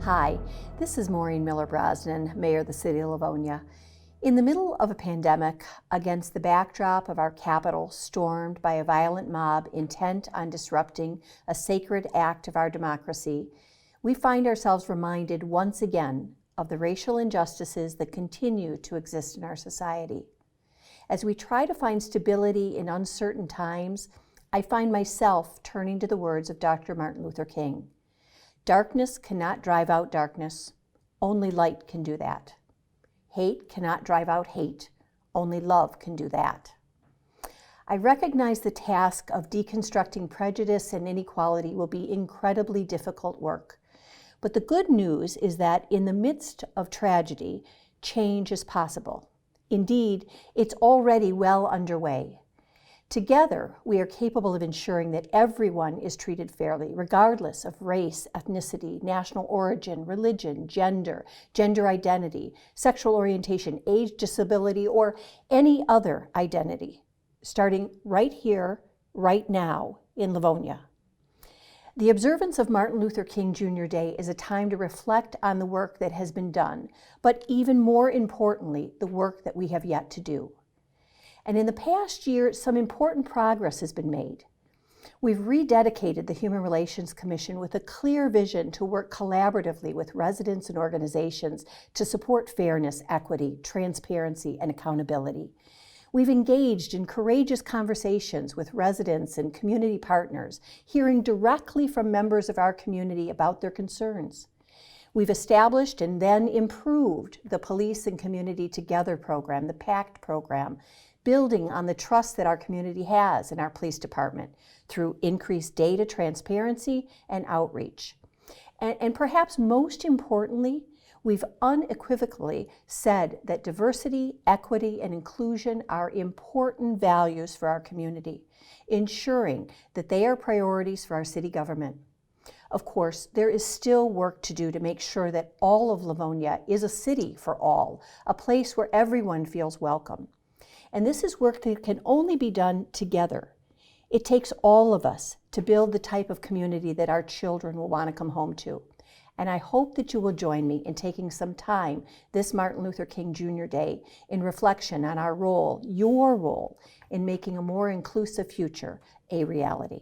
Hi, this is Maureen Brosnan, Mayor of the City of Livonia. In the middle of a pandemic, against the backdrop of our capital stormed by a violent mob intent on disrupting a sacred act of our democracy, we find ourselves reminded once again of the racial injustices that continue to exist in our society. As we try to find stability in uncertain times, I find myself turning to the words of Dr. Martin Luther King. Darkness cannot drive out darkness. Only light can do that. Hate cannot drive out hate. Only love can do that. I recognize the task of deconstructing prejudice and inequality will be incredibly difficult work. But the good news is that in the midst of tragedy, change is possible. Indeed, it's already well underway. Together, we are capable of ensuring that everyone is treated fairly, regardless of race, ethnicity, national origin, religion, gender identity, sexual orientation, age, disability, or any other identity, starting right here, right now in Livonia. The observance of Martin Luther King Jr. Day is a time to reflect on the work that has been done, but even more importantly, the work that we have yet to do. And in the past year, some important progress has been made. We've rededicated the Human Relations Commission with a clear vision to work collaboratively with residents and organizations to support fairness, equity, transparency, and accountability. We've engaged in courageous conversations with residents and community partners, hearing directly from members of our community about their concerns. We've established and then improved the Police and Community Together program, the PACT program, building on the trust that our community has in our police department through increased data transparency and outreach. And perhaps most importantly, we've unequivocally said that diversity, equity, and inclusion are important values for our community, ensuring that they are priorities for our city government. Of course, there is still work to do to make sure that all of Livonia is a city for all, a place where everyone feels welcome. And this is work that can only be done together. It takes all of us to build the type of community that our children will want to come home to. And I hope that you will join me in taking some time this Martin Luther King Jr. Day in reflection on our role, your role, in making a more inclusive future a reality.